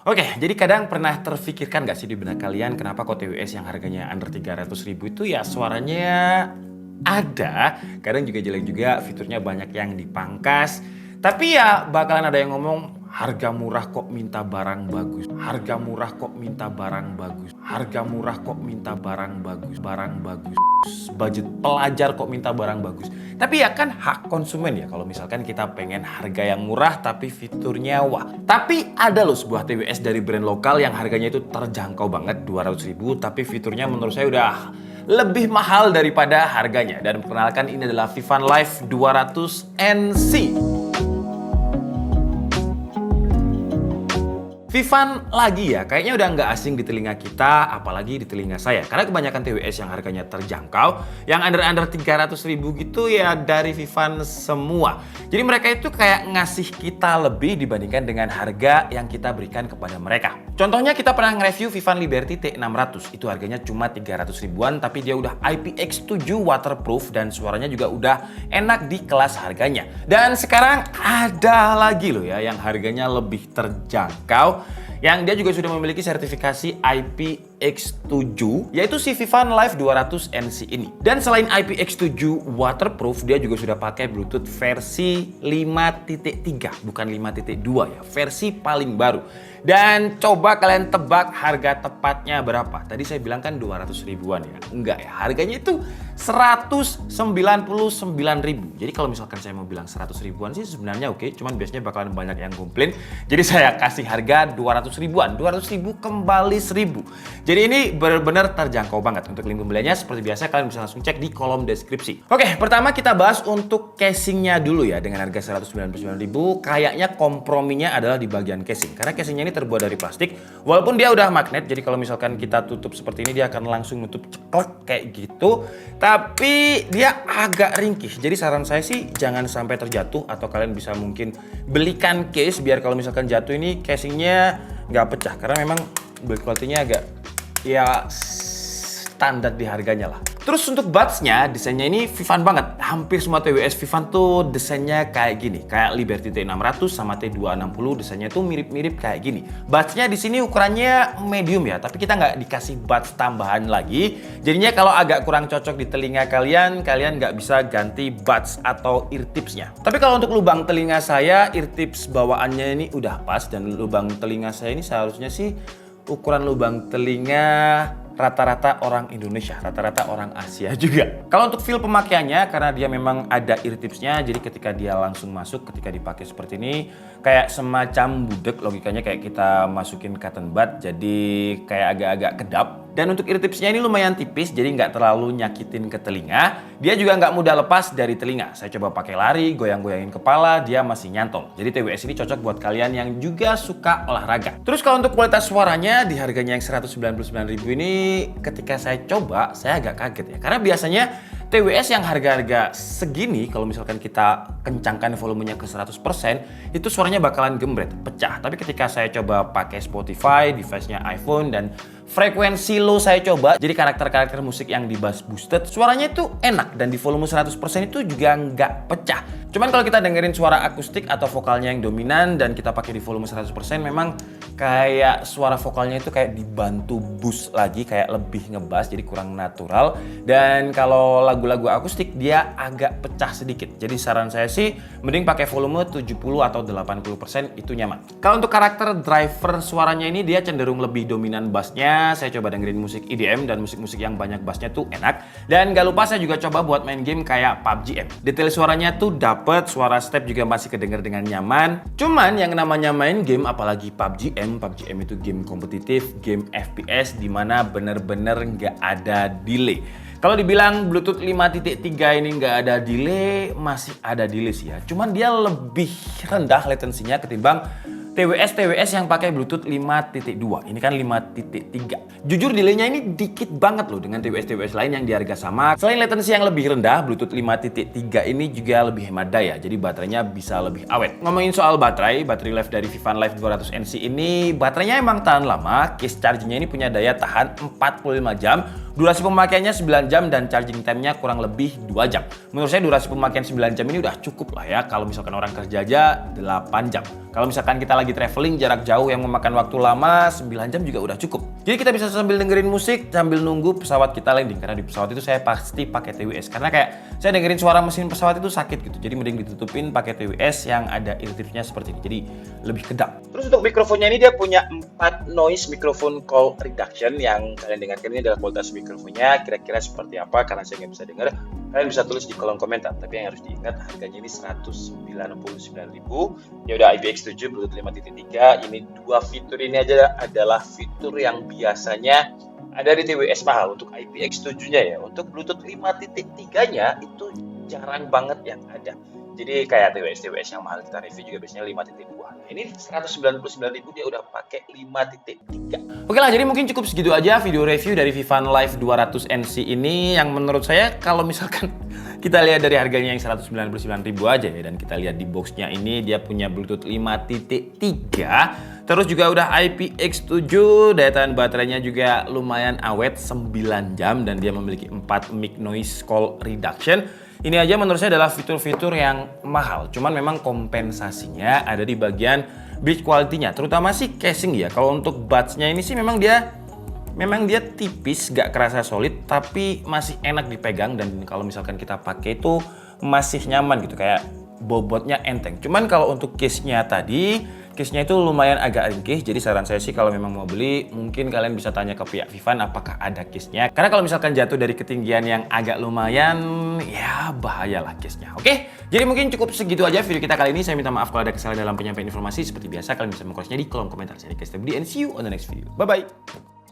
Oke, jadi kadang pernah terfikirkan nggak sih di benak kalian kenapa kok TWS yang harganya under 300.000 itu ya suaranya ada, kadang juga jelek juga, fiturnya banyak yang dipangkas. Tapi ya bakalan ada yang ngomong harga murah kok minta barang bagus. Harga murah kok minta barang bagus. Harga murah kok minta barang bagus. Barang bagus. Budget pelajar kok minta barang bagus. Tapi ya kan hak konsumen ya kalau misalkan kita pengen harga yang murah tapi fiturnya wah. Tapi ada loh sebuah TWS dari brand lokal yang harganya itu terjangkau banget 200.000 tapi fiturnya menurut saya udah lebih mahal daripada harganya. Dan perkenalkan ini adalah Vivan Live 200 NC. Vivan lagi ya, kayaknya udah nggak asing di telinga kita, apalagi di telinga saya. Karena kebanyakan TWS yang harganya terjangkau, yang under 300.000 gitu ya dari Vivan semua. Jadi mereka itu kayak ngasih kita lebih dibandingkan dengan harga yang kita berikan kepada mereka. Contohnya kita pernah nge-review Vivan Liberty T600, itu harganya cuma 300 ribuan, tapi dia udah IPX7 waterproof dan suaranya juga udah enak di kelas harganya. Dan sekarang ada lagi loh ya yang harganya lebih terjangkau, yang dia juga sudah memiliki sertifikasi IPX7, yaitu si Vivan Live 200 NC ini. Dan selain IPX7 waterproof, dia juga sudah pakai Bluetooth versi 5.3, bukan 5.2 ya, versi paling baru. Dan coba kalian tebak harga tepatnya berapa? Tadi saya bilang kan 200 ribuan ya. Enggak ya, harganya itu 199.000. Jadi kalau misalkan saya mau bilang 100 ribuan sih sebenarnya oke, cuman biasanya bakalan banyak yang komplain. Jadi saya kasih harga 200 ribuan. 200 ribu kembali 1000. Jadi ini benar-benar terjangkau banget. Untuk link pembeliannya seperti biasa kalian bisa langsung cek di kolom deskripsi. Oke, pertama kita bahas untuk casingnya dulu ya. Dengan harga 199.000, kayaknya komprominya adalah di bagian casing. Karena casingnya ini terbuat dari plastik, walaupun dia udah magnet, jadi kalau misalkan kita tutup seperti ini dia akan langsung nutup ceklek kayak gitu, tapi dia agak ringkih. Jadi saran saya sih jangan sampai terjatuh, atau kalian bisa mungkin belikan case biar kalau misalkan jatuh ini casingnya nggak pecah, karena memang build quality-nya agak ya standar di harganya lah. Terus untuk buds-nya, desainnya ini Vivan banget. Hampir semua TWS Vivan tuh desainnya kayak gini. Kayak Liberty T600 sama T260 desainnya tuh mirip-mirip kayak gini. Buds-nya di sini ukurannya medium ya, tapi kita nggak dikasih buds tambahan lagi. Jadinya kalau agak kurang cocok di telinga kalian, kalian nggak bisa ganti buds atau ear tips-nya. Tapi kalau untuk lubang telinga saya, ear tips bawaannya ini udah pas, dan lubang telinga saya ini seharusnya sih ukuran lubang telinga rata-rata orang Indonesia, rata-rata orang Asia juga. Kalau untuk feel pemakaiannya, karena dia memang ada ear tipsnya, jadi ketika dia langsung masuk, ketika dipakai seperti ini, kayak semacam budek, logikanya kayak kita masukin cotton bud, jadi kayak agak-agak kedap. Dan untuk ear tipsnya ini lumayan tipis, jadi nggak terlalu nyakitin ke telinga. Dia juga nggak mudah lepas dari telinga. Saya coba pakai lari, goyang-goyangin kepala, dia masih nyantol. Jadi TWS ini cocok buat kalian yang juga suka olahraga. Terus kalau untuk kualitas suaranya, di harganya yang 199.000 ini, ketika saya coba, saya agak kaget ya. Karena biasanya TWS yang harga-harga segini, kalau misalkan kita kencangkan volumenya ke 100%, itu suaranya bakalan gembret, pecah. Tapi ketika saya coba pakai Spotify, device-nya iPhone, dan frekuensi low saya coba, jadi karakter-karakter musik yang di bass boosted, suaranya itu enak, dan di volume 100% itu juga nggak pecah. Cuman kalau kita dengerin suara akustik atau vokalnya yang dominan dan kita pakai di volume 100%, memang kayak suara vokalnya itu kayak dibantu boost lagi, kayak lebih ngebass, jadi kurang natural. Dan kalau lagu-lagu akustik dia agak pecah sedikit. Jadi saran saya sih mending pakai volume 70 atau 80% itu nyaman. Kalau untuk karakter driver suaranya ini, dia cenderung lebih dominan bassnya. Saya coba dengerin musik EDM dan musik-musik yang banyak bassnya tuh enak. Dan gak lupa saya juga coba buat main game kayak PUBG M. Detail suaranya tuh dapet, suara step juga masih kedenger dengan nyaman. Cuman yang namanya main game, apalagi PUBG M itu game kompetitif, game FPS, dimana bener-bener nggak ada delay. Kalau dibilang Bluetooth 5.3 ini nggak ada delay, masih ada delay sih ya. Cuman dia lebih rendah latensinya ketimbang TWS yang pakai Bluetooth 5.2. Ini kan 5.3. Jujur delaynya ini dikit banget loh dengan TWS lain yang di harga sama. Selain latensi yang lebih rendah, Bluetooth 5.3 ini juga lebih hemat daya. Jadi baterainya bisa lebih awet. Ngomongin soal baterai life dari Vivan Live 200 NC ini, baterainya emang tahan lama. Case chargingnya ini punya daya tahan 45 jam. Durasi pemakaiannya 9 jam dan charging time-nya kurang lebih 2 jam. Menurut saya durasi pemakaian 9 jam ini udah cukup lah ya. Kalau misalkan orang kerja aja 8 jam. Kalau misalkan kita lagi traveling jarak jauh yang memakan waktu lama, 9 jam juga udah cukup. Jadi kita bisa sambil dengerin musik, sambil nunggu pesawat kita landing. Karena di pesawat itu saya pasti pakai TWS. Karena kayak saya dengerin suara mesin pesawat itu sakit gitu. Jadi mending ditutupin pakai TWS yang ada earpiece-nya seperti ini. Jadi lebih kedap. Terus untuk mikrofonnya ini dia punya 4 noise microphone call reduction yang kalian dengarkan ini adalah kualitas mikrofonnya kira-kira seperti apa, karena saya nggak bisa dengar. Kalian bisa tulis di kolom komentar. Tapi yang harus diingat harganya ini 199.000. Ya udah IPX7 Bluetooth 5.3. Ini dua fitur ini aja adalah fitur yang biasanya ada di TWS mahal. Untuk IPX7-nya ya, untuk Bluetooth 5.3-nya itu jarang banget yang ada. Jadi kayak TWS yang mahal kita review juga biasanya 5.2. Nah, ini 199.000 dia udah pakai 5.3. Oke lah, jadi mungkin cukup segitu aja video review dari Vivan Live 200NC ini yang menurut saya kalau misalkan kita lihat dari harganya yang 199.000 aja ya, dan kita lihat di boxnya ini dia punya Bluetooth 5.3, terus juga udah IPX7, daya tahan baterainya juga lumayan awet 9 jam dan dia memiliki 4 mic noise call reduction. Ini aja menurut saya adalah fitur-fitur yang mahal, cuman memang kompensasinya ada di bagian build quality-nya, terutama sih casing ya. Kalau untuk buds-nya ini sih memang dia tipis, gak kerasa solid, tapi masih enak dipegang dan kalau misalkan kita pakai itu masih nyaman gitu, kayak bobotnya enteng. Cuman kalau untuk case-nya tadi, case-nya itu lumayan agak ringkih, jadi saran saya sih kalau memang mau beli, mungkin kalian bisa tanya ke pihak Vivan apakah ada case-nya. Karena kalau misalkan jatuh dari ketinggian yang agak lumayan, ya bahayalah case-nya. Oke, jadi mungkin cukup segitu aja video kita kali ini. Saya minta maaf kalau ada kesalahan dalam penyampaian informasi. Seperti biasa, kalian bisa mengkoreksinya di kolom komentar. Saya Rizky and see you on the next video. Bye-bye!